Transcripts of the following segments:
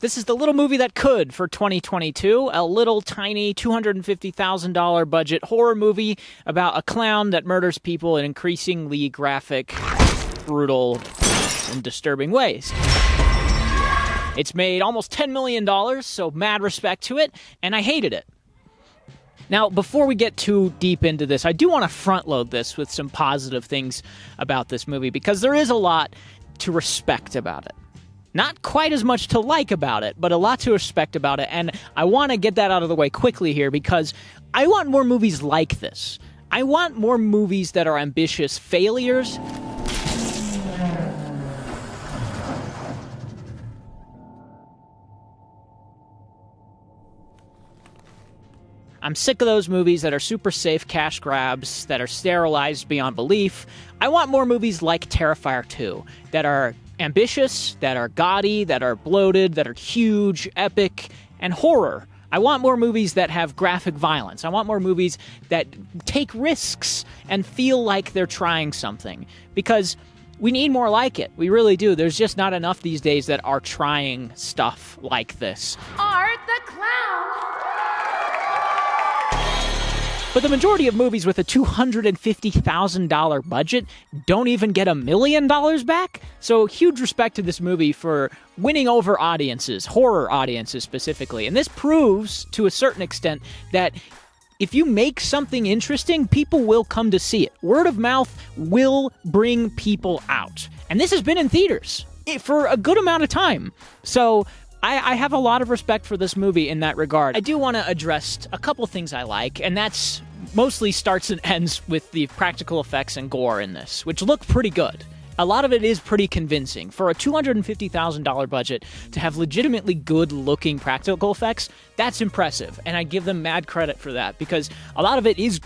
This is the little movie that could for 2022. A little tiny $250,000 budget horror movie about a clown that murders people in increasingly graphic, brutal, and disturbing ways. It's made almost $10 million, so mad respect to it, and I hated it. Now, before we get too deep into this, I do want to front-load this with some positive things about this movie, because there is a lot to respect about it. Not quite as much to like about it, but a lot to respect about it, and I want to get that out of the way quickly here, because I want more movies like this. I want more movies that are ambitious failures. I'm sick of those movies that are super safe cash grabs, that are sterilized beyond belief. I want more movies like Terrifier 2, that are ambitious, that are gaudy, that are bloated, that are huge, epic, and horror. I want more movies that have graphic violence. I want more movies that take risks and feel like they're trying something. Because we need more like it. We really do. There's just not enough these days that are trying stuff like this. Art the Clown! But the majority of movies with a $250,000 budget don't even get $1 million back. So huge respect to this movie for winning over audiences, horror audiences specifically. And this proves, to a certain extent, that if you make something interesting, people will come to see it. Word of mouth will bring people out. And this has been in theaters for a good amount of time. So I have a lot of respect for this movie in that regard. I do want to address a couple things I like, and that's mostly starts and ends with the practical effects and gore in this, which look pretty good. A lot of it is pretty convincing. For a $250,000 budget, to have legitimately good-looking practical effects, that's impressive, and I give them mad credit for that, because a lot of it is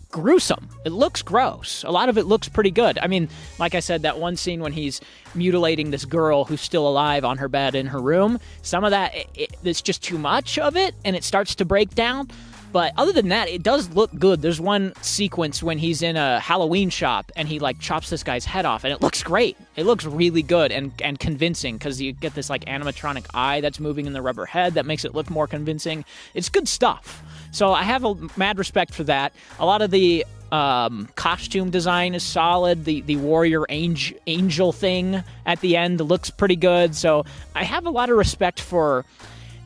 gruesome. It looks gross. A lot of it looks pretty good. I mean, like I said, that one scene when he's mutilating this girl who's still alive on her bed in her room, some of that, it's just too much of it, and it starts to break down. But other than that, it does look good. There's one sequence when he's in a Halloween shop and he chops this guy's head off, and it looks great. It looks really good and convincing, because you get this animatronic eye that's moving in the rubber head that makes it look more convincing. It's good stuff. So I have a mad respect for that. A lot of the costume design is solid. The warrior angel thing at the end looks pretty good. So I have a lot of respect for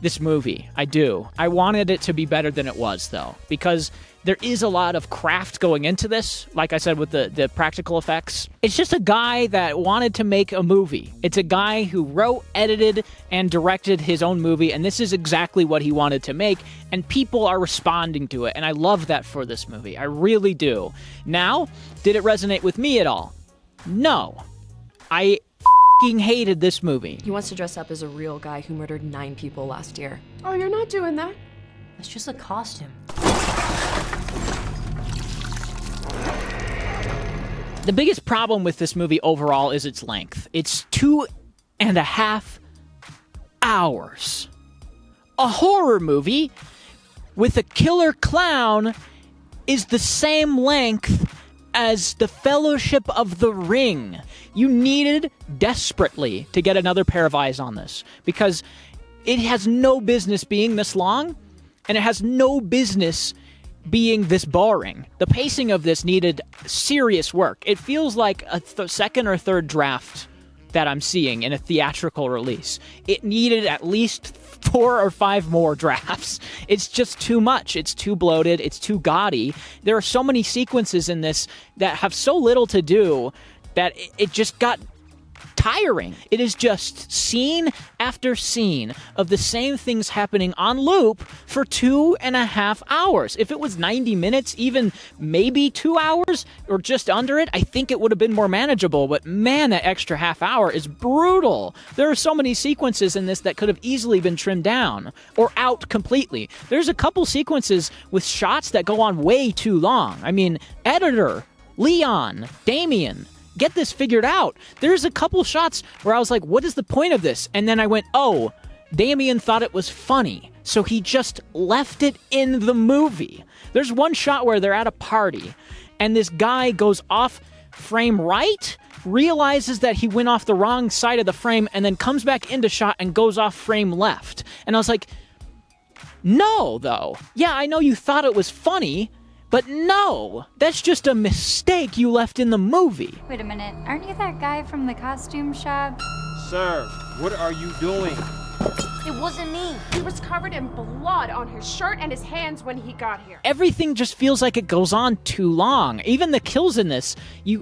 this movie. I do. I wanted it to be better than it was, though, because there is a lot of craft going into this, like I said, with the practical effects. It's just a guy that wanted to make a movie. It's a guy who wrote, edited, and directed his own movie, and this is exactly what he wanted to make, and people are responding to it, and I love that for this movie. I really do. Now, did it resonate with me at all? No. I hated this movie. He wants to dress up as a real guy who murdered 9 people last year. Oh, you're not doing that? It's just a costume. The biggest problem with this movie overall is its length. It's 2.5 hours. A horror movie with a killer clown is the same length as The Fellowship of the Ring. You needed desperately to get another pair of eyes on this, because it has no business being this long, and it has no business being this boring. The pacing of this needed serious work. It feels like a second or third draft that I'm seeing in a theatrical release. It needed at least 4 or 5 more drafts. It's just too much. It's too bloated. It's too gaudy. There are so many sequences in this that have so little to do that it just got tiring. It is just scene after scene of the same things happening on loop for 2.5 hours. If it was 90 minutes, even maybe 2 hours or just under it, I think it would have been more manageable. But man, that extra half hour is brutal. There are so many sequences in this that could have easily been trimmed down or out completely. There's a couple sequences with shots that go on way too long. I mean, editor, Leon, Damien, get this figured out. There's a couple shots where I was like, what is the point of this? And then I went, oh, Damien thought it was funny, so he just left it in the movie. There's one shot where they're at a party, and this guy goes off frame right, realizes that he went off the wrong side of the frame, and then comes back into shot and goes off frame left. And I was like, no, though. Yeah, I know you thought it was funny, but no, that's just a mistake you left in the movie. Wait a minute, aren't you that guy from the costume shop? Sir, what are you doing? It wasn't me. He was covered in blood on his shirt and his hands when he got here. Everything just feels like it goes on too long. Even the kills in this,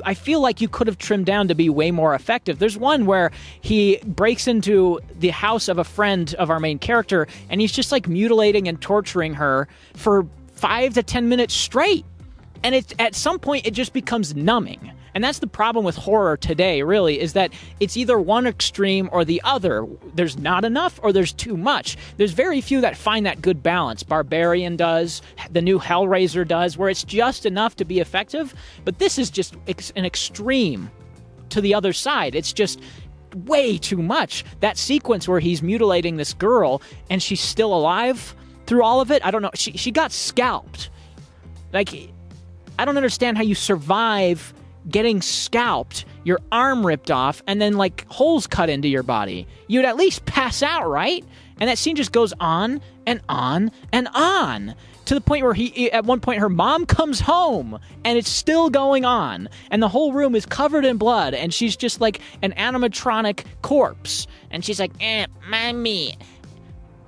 I feel like you could have trimmed down to be way more effective. There's one where he breaks into the house of a friend of our main character, and he's just like mutilating and torturing her for 5 to 10 minutes straight. And at some point, it just becomes numbing. And that's the problem with horror today, really, is that it's either one extreme or the other. There's not enough or there's too much. There's very few that find that good balance. Barbarian does, the new Hellraiser does, where it's just enough to be effective. But this is just an extreme to the other side. It's just way too much. That sequence where he's mutilating this girl and she's still alive through all of it, I don't know. She got scalped. Like, I don't understand how you survive getting scalped, your arm ripped off, and then like holes cut into your body. You'd at least pass out, right? And that scene just goes on and on and on to the point where at one point her mom comes home and it's still going on and the whole room is covered in blood and she's just like an animatronic corpse and she's like, mommy.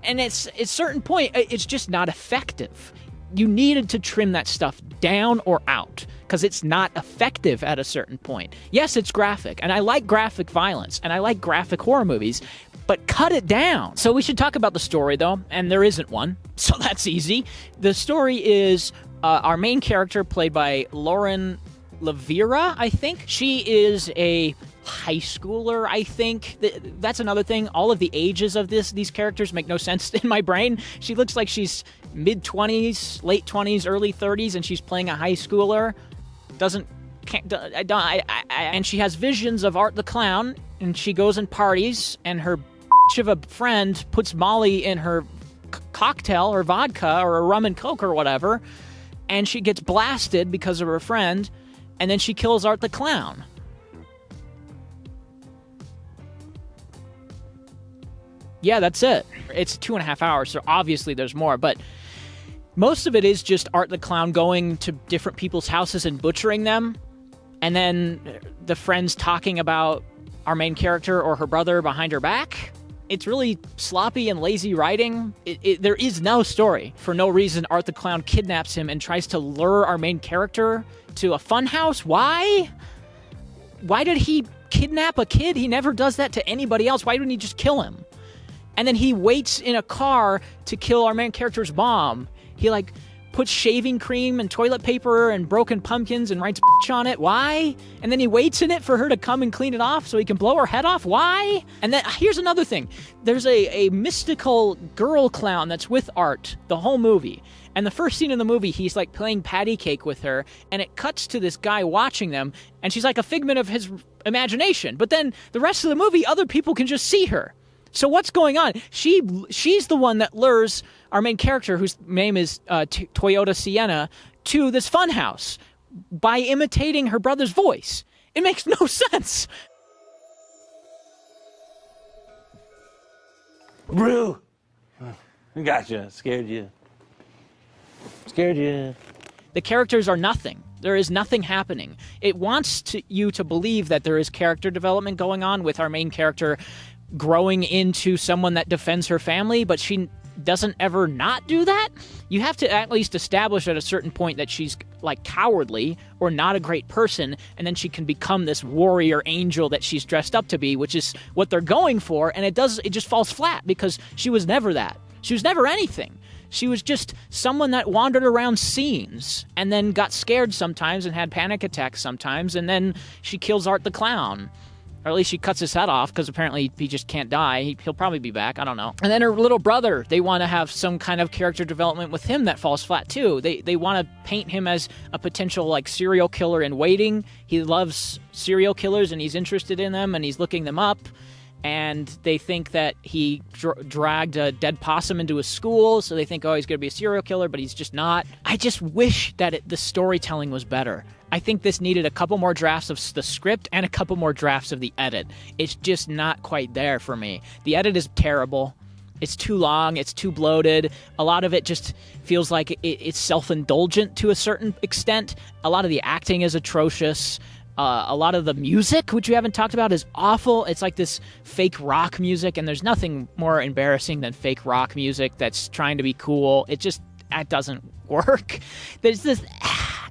And it's at a certain point, it's just not effective. You needed to trim that stuff down or out because it's not effective at a certain point. Yes, it's graphic, and I like graphic violence, and I like graphic horror movies, but cut it down. So we should talk about the story, though, and there isn't one, so that's easy. The story is our main character, played by Lauren Lavera, I think. She is a high schooler, I think. That's another thing. All of the ages of these characters make no sense in my brain. She looks like she's mid-20s, late 20s, early 30s, and she's playing a high schooler. And she has visions of Art the Clown, and she goes and parties, and her of a friend puts Molly in her cocktail or vodka or a rum and coke or whatever, and she gets blasted because of her friend, and then she kills Art the Clown. Yeah, that's it. It's 2.5 hours, so obviously there's more, but most of it is just Art the Clown going to different people's houses and butchering them, and then the friends talking about our main character or her brother behind her back. It's really sloppy and lazy writing. There is no story. For no reason, Art the Clown kidnaps him and tries to lure our main character to a fun house. Why? Why did he kidnap a kid? He never does that to anybody else. Why didn't he just kill him? And then he waits in a car to kill our main character's mom. He, like, puts shaving cream and toilet paper and broken pumpkins and writes on it. Why? And then he waits in it for her to come and clean it off so he can blow her head off. Why? And then here's another thing. There's a mystical girl clown that's with Art the whole movie. And the first scene in the movie, he's like playing patty cake with her, and it cuts to this guy watching them, and she's like a figment of his imagination. But then the rest of the movie, other people can just see her. So what's going on? She's the one that lures our main character, whose name is Toyota Sienna, to this funhouse by imitating her brother's voice. It makes no sense. Brew! Gotcha. Scared you. The characters are nothing. There is nothing happening. It wants you to believe that there is character development going on with our main character growing into someone that defends her family, but she doesn't ever not do that. You have to at least establish at a certain point that she's like cowardly or not a great person, and then she can become this warrior angel that she's dressed up to be, which is what they're going for, and it just falls flat because she was never that. She was never anything. She was just someone that wandered around scenes and then got scared sometimes and had panic attacks sometimes, and then she kills Art the Clown. Or at least she cuts his head off, because apparently he just can't die. He'll probably be back. I don't know. And then her little brother, they want to have some kind of character development with him that falls flat, too. They want to paint him as a potential, like, serial killer in waiting. He loves serial killers, and he's interested in them, and he's looking them up. and they think that he dragged a dead possum into a school, so they think, oh, he's going to be a serial killer, but he's just not. I just wish that the storytelling was better. I think this needed a couple more drafts of the script and a couple more drafts of the edit. It's just not quite there for me. The edit is terrible. It's too long. It's too bloated. A lot of it just feels like it's self-indulgent to a certain extent. A lot of the acting is atrocious. A lot of the music, which we haven't talked about, is awful. It's like this fake rock music, and there's nothing more embarrassing than fake rock music that's trying to be cool. It doesn't work. There's this...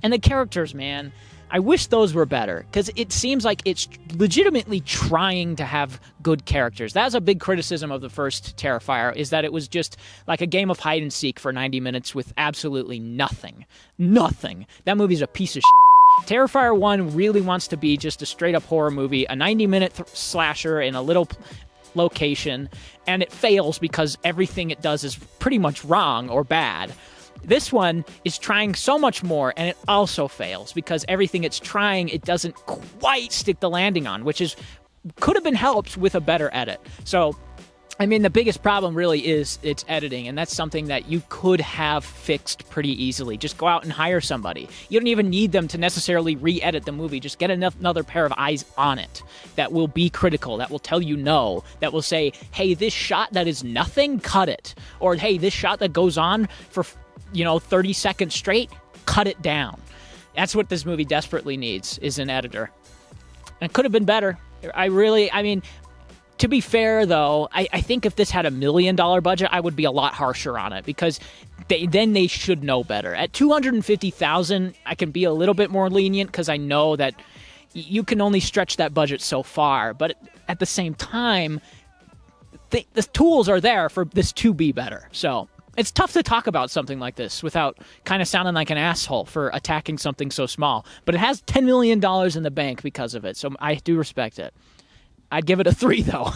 And the characters, man, I wish those were better, because it seems like it's legitimately trying to have good characters. That's a big criticism of the first Terrifier, is that it was just like a game of hide and seek for 90 minutes with absolutely nothing. Nothing. That movie's a piece of shit. Terrifier 1 really wants to be just a straight-up horror movie, a 90-minute slasher in a little location, and it fails because everything it does is pretty much wrong or bad. This one is trying so much more, and it also fails because everything it's trying, it doesn't quite stick the landing on, which could have been helped with a better edit. So, I mean, the biggest problem really is its editing, and that's something that you could have fixed pretty easily. Just go out and hire somebody. You don't even need them to necessarily re-edit the movie. Just get another pair of eyes on it that will be critical, that will tell you no, that will say, hey, this shot that is nothing, cut it. Or, hey, this shot that goes on for 30 seconds straight, cut it down. That's what this movie desperately needs, is an editor. And it could have been better. I mean, to be fair, though, I think if this had $1 million budget, I would be a lot harsher on it, because then they should know better. At $250,000, I can be a little bit more lenient, because I know that you can only stretch that budget so far. But at the same time, the tools are there for this to be better. So it's tough to talk about something like this without kind of sounding like an asshole for attacking something so small. But it has $10 million in the bank because of it, so I do respect it. I'd give it a 3, though.